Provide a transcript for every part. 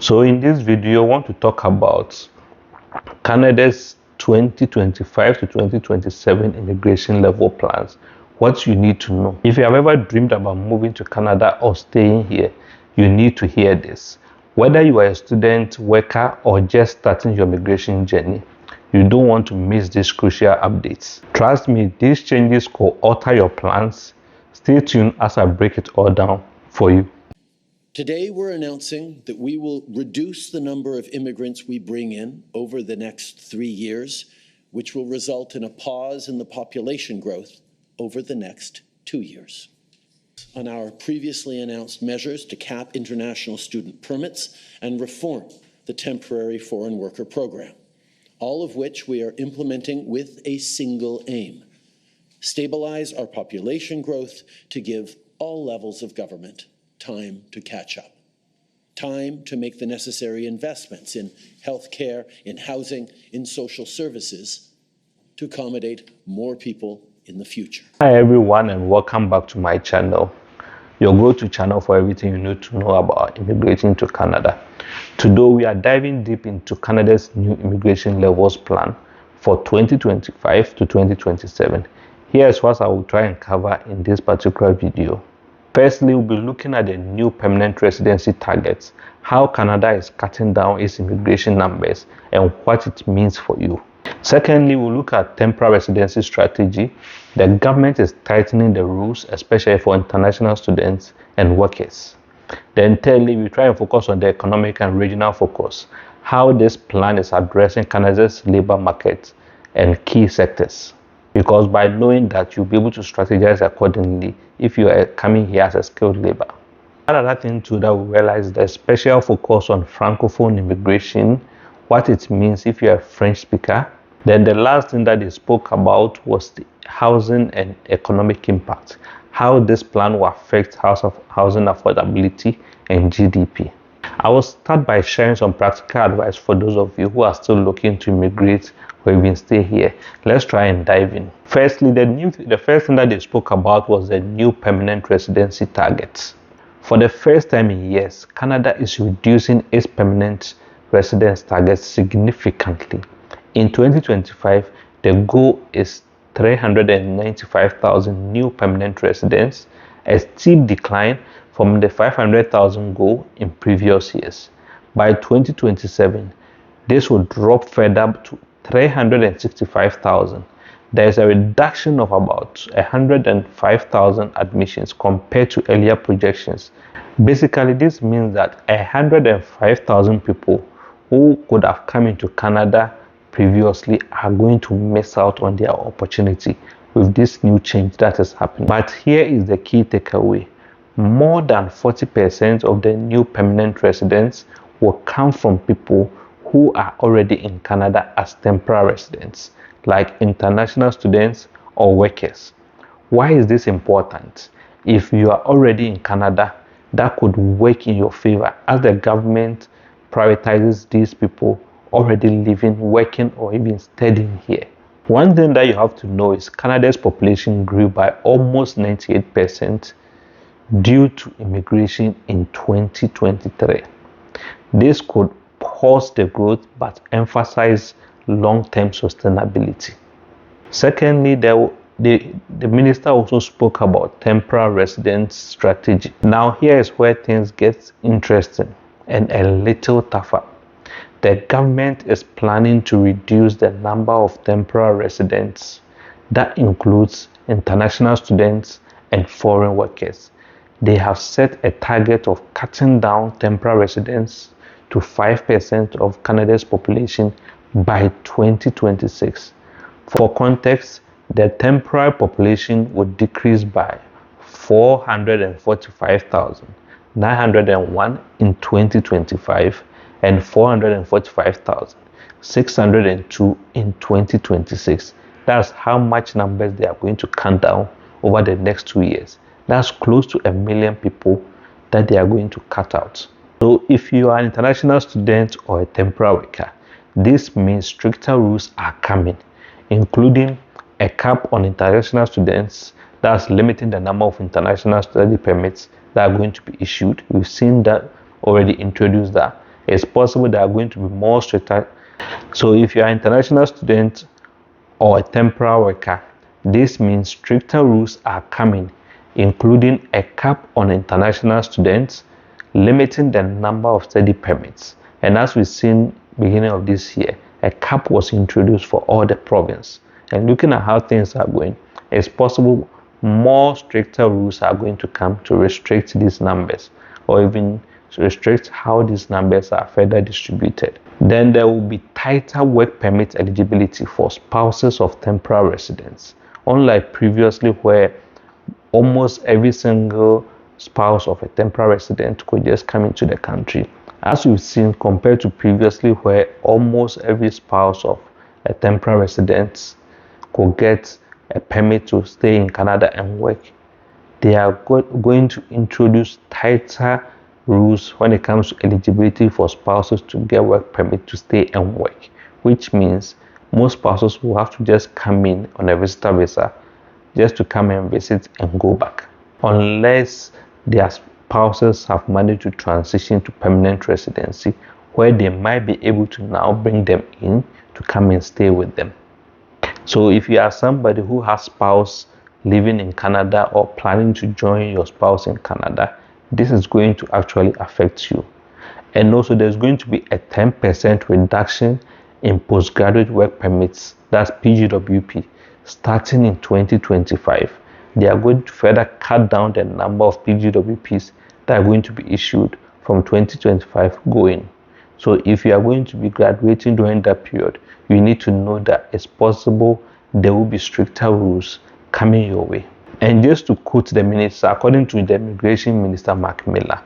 So in this video, I want to talk about Canada's 2025 to 2027 immigration level plans. What you need to know. If you have ever dreamed about moving to Canada or staying here, you need to hear this. Whether you are a student, worker, or just starting your migration journey, you don't want to miss these crucial updates. Trust me, these changes could alter your plans. Stay tuned as I break it all down for you. Today, we're announcing that we will reduce the number of immigrants we bring in over the next 3 years, which will result in a pause in the population growth over the next 2 years. On our previously announced measures to cap international student permits and reform the temporary foreign worker program, all of which we are implementing with a single aim: stabilize our population growth to give all levels of government time to catch up, time to make the necessary investments in healthcare, in housing, in social services to accommodate more people in the future. Hi everyone, and welcome back to my channel, your go-to channel for everything you need to know about immigrating to Canada. Today we are diving deep into Canada's new immigration levels plan for 2025 to 2027. Here's what I will try and cover in this particular video. Firstly, we'll be looking at the new permanent residency targets, how Canada is cutting down its immigration numbers, and what it means for you. Secondly, we'll look at temporary residency strategy. The government is tightening the rules, especially for international students and workers. Then thirdly, we try and focus on the economic and regional focus, how this plan is addressing Canada's labor market and key sectors. Because by knowing that, you'll be able to strategize accordingly if you are coming here as a skilled labor. Another thing too that we realize, the special focus on Francophone immigration, what it means if you're a French speaker. Then the last thing that they spoke about was the housing and economic impact, how this plan will affect housing affordability and GDP. I will start by sharing some practical advice for those of you who are still looking to immigrate or even stay here. Let's try and dive in. Firstly, the first thing that they spoke about was the new permanent residency targets. For the first time in years, Canada is reducing its permanent residence targets significantly. In 2025, the goal is 395,000 new permanent residents, a steep decline from the 500,000 goal in previous years. By 2027, this will drop further to 365,000. There is a reduction of about 105,000 admissions compared to earlier projections. Basically, this means that 105,000 people who could have come into Canada previously are going to miss out on their opportunity with this new change that is happening. But here is the key takeaway: more than 40% of the new permanent residents will come from people who are already in Canada as temporary residents, like international students or workers. Why is this important? If you are already in Canada, that could work in your favor as the government prioritizes these people already living, working, or even studying here. One thing that you have to know is Canada's population grew by almost 98% due to immigration in 2023. This could pause the growth but emphasize long-term sustainability. Secondly, the minister also spoke about temporary residence strategy. Now here is where things get interesting and a little tougher. The government is planning to reduce the number of temporary residents. That includes international students and foreign workers. They have set a target of cutting down temporary residents to 5% of Canada's population by 2026. For context, the temporary population would decrease by 445,901 in 2025 and 445,602 in 2026. That's how much numbers they are going to cut down over the next 2 years. That's close to 1 million people that they are going to cut out. So if you are an international student or a temporary worker, this means stricter rules are coming, including a cap on international students, that's limiting the number of international study permits that are going to be issued. We've seen that already introduced that. It's possible there are going to be more stricter. So if you are an international student or a temporary worker, this means stricter rules are coming, including a cap on international students, limiting the number of study permits. And as we've seen beginning of this year, a cap was introduced for all the province. And looking at how things are going, it's possible more stricter rules are going to come to restrict these numbers, or even to restrict how these numbers are further distributed. Then there will be tighter work permit eligibility for spouses of temporary residents, unlike previously where almost every single spouse of a temporary resident could just come into the country. As we've seen, compared to previously where almost every spouse of a temporary resident could get a permit to stay in Canada and work, they are going to introduce tighter rules when it comes to eligibility for spouses to get work permit to stay and work, which means most spouses will have to just come in on a visitor visa just to come and visit and go back, unless their spouses have managed to transition to permanent residency, where they might be able to now bring them in to come and stay with them. So if you are somebody who has spouse living in Canada or planning to join your spouse in Canada, this is going to actually affect you. And also there's going to be a 10% reduction in postgraduate work permits, that's PGWP, starting in 2025. They are going to further cut down the number of PGWPs that are going to be issued from 2025 going. So if you are going to be graduating during that period, you need to know that it's possible there will be stricter rules coming your way. And just to quote the minister, according to the Immigration Minister Mark Miller,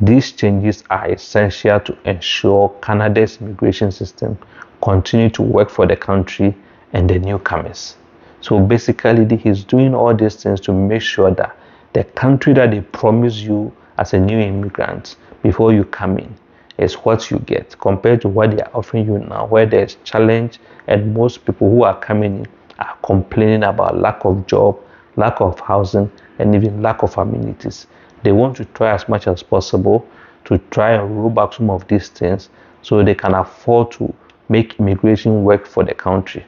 these changes are essential to ensure Canada's immigration system continue to work for the country and the newcomers. So basically, he's doing all these things to make sure that the country that they promise you as a new immigrant before you come in is what you get, compared to what they are offering you now, where there's challenge and most people who are coming in are complaining about lack of job, lack of housing, and even lack of amenities. They want to try as much as possible to try and roll back some of these things so they can afford to make immigration work for the country.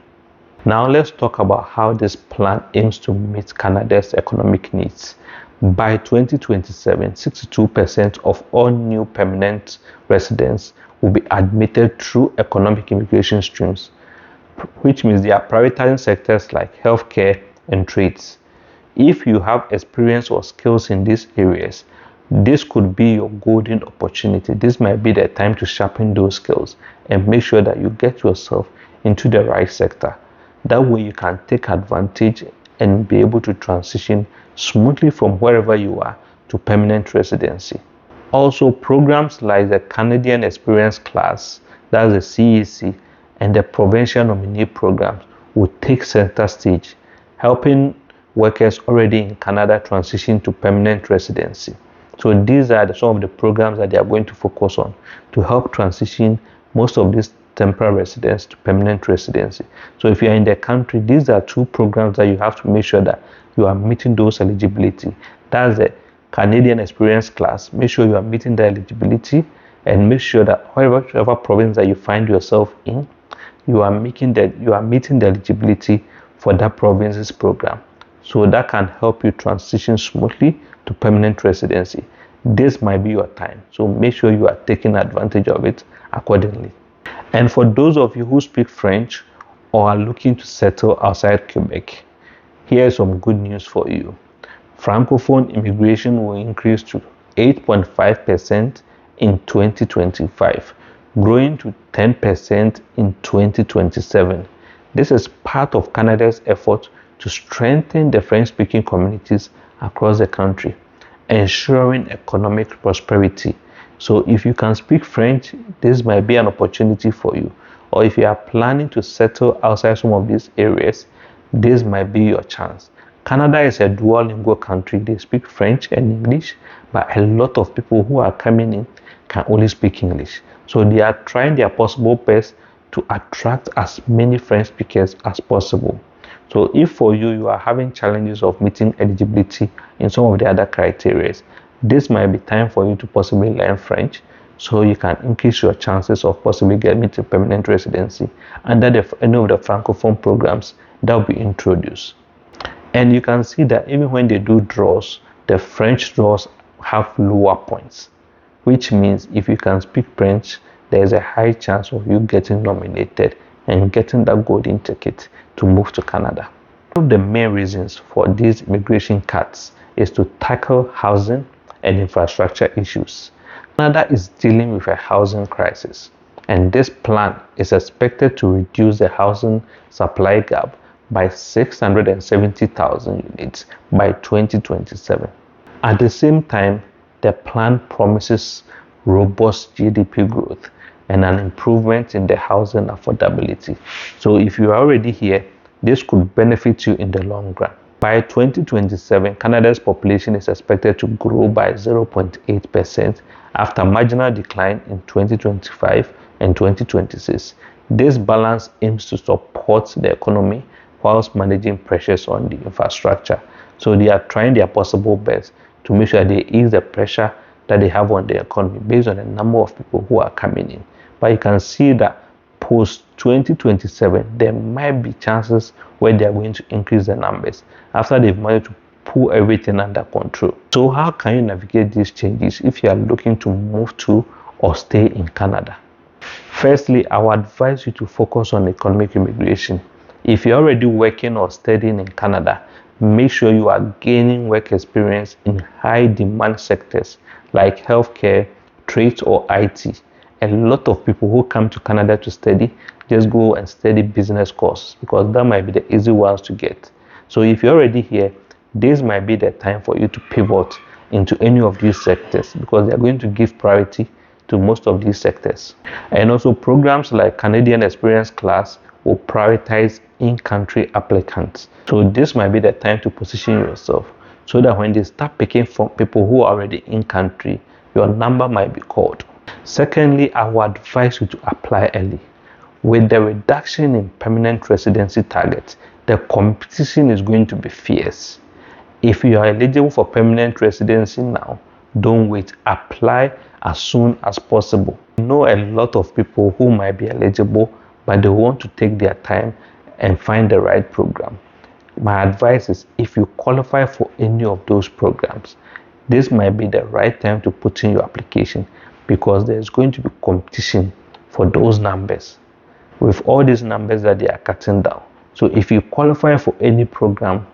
Now let's talk about how this plan aims to meet Canada's economic needs. By 2027, 62% of all new permanent residents will be admitted through economic immigration streams, which means they are prioritizing sectors like healthcare and trades. If you have experience or skills in these areas, this could be your golden opportunity. This might be the time to sharpen those skills and make sure that you get yourself into the right sector. That way you can take advantage and be able to transition smoothly from wherever you are to permanent residency. Also, programs like the Canadian Experience Class, that's the CEC, and the Provincial Nominee Programs will take center stage, helping workers already in Canada transition to permanent residency. So these are some of the programs that they are going to focus on to help transition most of these temporary residents to permanent residency. So if you are in the country, these are two programs that you have to make sure that you are meeting those eligibility. That's the Canadian Experience Class. Make sure you are meeting the eligibility, and make sure that whatever province that you find yourself in, you are meeting the eligibility for that province's program. So that can help you transition smoothly to permanent residency. This might be your time, so make sure you are taking advantage of it accordingly. And for those of you who speak French or are looking to settle outside Quebec, here is some good news for you. Francophone immigration will increase to 8.5% in 2025, growing to 10% in 2027. This is part of Canada's effort to strengthen the French-speaking communities across the country, ensuring economic prosperity. So if you can speak French, this might be an opportunity for you. Or if you are planning to settle outside some of these areas, this might be your chance. Canada is a dual-lingual country. They speak French and English, but a lot of people who are coming in can only speak English. So they are trying their possible best to attract as many French speakers as possible. So if for you are having challenges of meeting eligibility in some of the other criteria, this might be time for you to possibly learn French so you can increase your chances of possibly getting to permanent residency under any of the Francophone programs that will be introduced. And you can see that even when they do draws, the French draws have lower points, which means if you can speak French, there is a high chance of you getting nominated and getting that golden ticket to move to Canada. One of the main reasons for these immigration cuts is to tackle housing and infrastructure issues. Canada is dealing with a housing crisis, and this plan is expected to reduce the housing supply gap by 670,000 units by 2027. At the same time, the plan promises robust GDP growth and an improvement in the housing affordability. So if you are already here, this could benefit you in the long run. By 2027, Canada's population is expected to grow by 0.8% after marginal decline in 2025 and 2026. This balance aims to support the economy whilst managing pressures on the infrastructure. So they are trying their possible best to make sure they ease the pressure that they have on the economy based on the number of people who are coming in. But you can see that post 2027, there might be chances where they are going to increase the numbers after they've managed to pull everything under control. So how can you navigate these changes if you are looking to move to or stay in Canada? Firstly, I would advise you to focus on economic immigration. If you're already working or studying in Canada, make sure you are gaining work experience in high demand sectors like healthcare, trade, or IT. A lot of people who come to Canada to study just go and study business courses because that might be the easy ones to get. So if you're already here, this might be the time for you to pivot into any of these sectors because they're going to give priority to most of these sectors. And also programs like Canadian Experience Class will prioritize in-country applicants. So this might be the time to position yourself so that when they start picking from people who are already in country, your number might be called. Secondly, I would advise you to apply early. With the reduction in permanent residency targets, the competition is going to be fierce. If you are eligible for permanent residency now, don't wait. Apply as soon as possible. I know a lot of people who might be eligible, but they want to take their time and find the right program. My advice is if you qualify for any of those programs, this might be the right time to put in your application because there's going to be competition for those numbers with all these numbers that they are cutting down. So if you qualify for any program,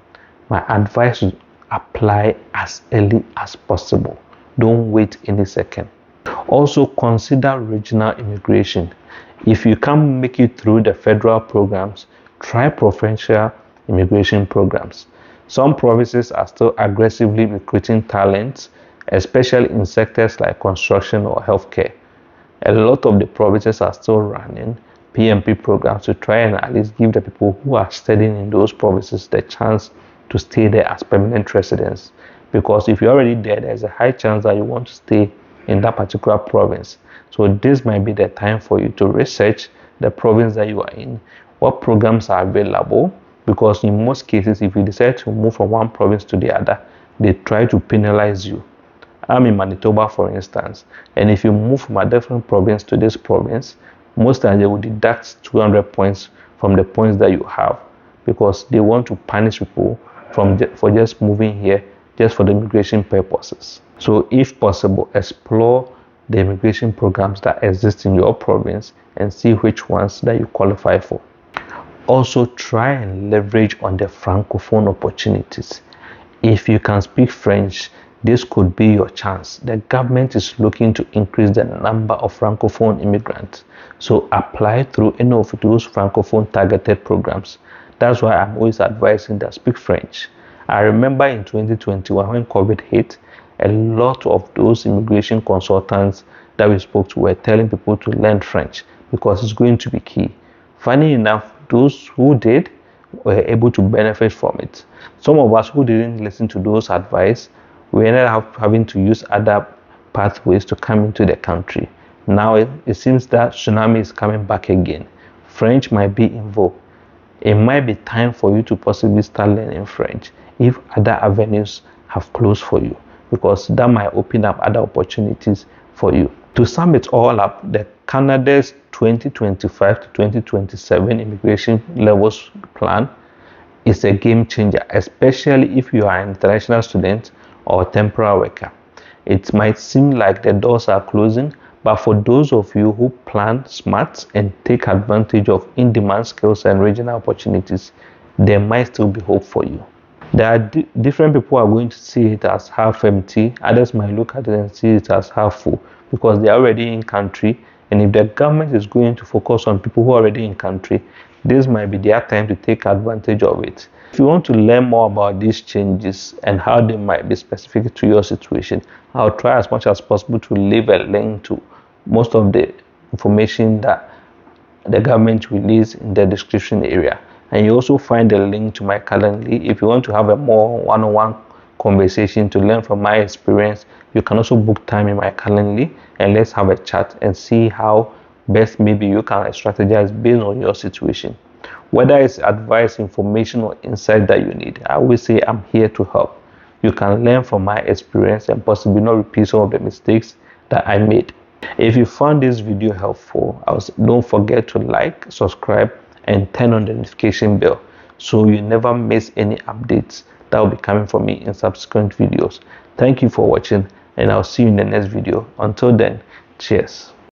my advice is apply as early as possible. Don't wait any second. Also consider regional immigration. If you can't make it through the federal programs, try provincial immigration programs. Some provinces are still aggressively recruiting talent, especially in sectors like construction or healthcare. A lot of the provinces are still running PMP programs to try and at least give the people who are studying in those provinces the chance to stay there as permanent residents. Because if you're already there, there's a high chance that you want to stay in that particular province. So this might be the time for you to research the province that you are in, what programs are available, because in most cases, if you decide to move from one province to the other, they try to penalize you. I'm in Manitoba, for instance, and if you move from a different province to this province, most times they will deduct 200 points from the points that you have because they want to punish people for just moving here just for the immigration purposes. So if possible, explore the immigration programs that exist in your province and see which ones that you qualify for. Also try and leverage on the Francophone opportunities. If you can speak French, this could be your chance. The government is looking to increase the number of Francophone immigrants. So apply through any of those Francophone targeted programs. That's why I'm always advising that speak French. I remember in 2021 when COVID hit, a lot of those immigration consultants that we spoke to were telling people to learn French because it's going to be key. Funny enough, those who did were able to benefit from it. Some of us who didn't listen to those advice, we ended up having to use other pathways to come into the country. Now it seems that tsunami is coming back again. French might be in vogue. It might be time for you to possibly start learning French if other avenues have closed for you, because that might open up other opportunities for you. To sum it all up, the Canada's 2025 to 2027 immigration levels plan is a game changer, especially if you are an international student or temporary worker. It might seem like the doors are closing, but for those of you who plan smart and take advantage of in-demand skills and regional opportunities, there might still be hope for you. There are different people are going to see it as half empty. Others might look at it and see it as half full because they are already in country. And if the government is going to focus on people who are already in country, this might be their time to take advantage of it. If you want to learn more about these changes and how they might be specific to your situation, I'll try as much as possible to leave a link to most of the information that the government released in the description area. And you also find a link to my Calendly. If you want to have a more one-on-one conversation to learn from my experience, you can also book time in my Calendly and let's have a chat and see how best maybe you can strategize based on your situation. Whether it's advice, information, or insight that you need, I always say I'm here to help. You can learn from my experience and possibly not repeat some of the mistakes that I made. If you found this video helpful, don't forget to like, subscribe, and turn on the notification bell so you never miss any updates that will be coming from me in subsequent videos. Thank you for watching, and I'll see you in the next video. Until then, cheers.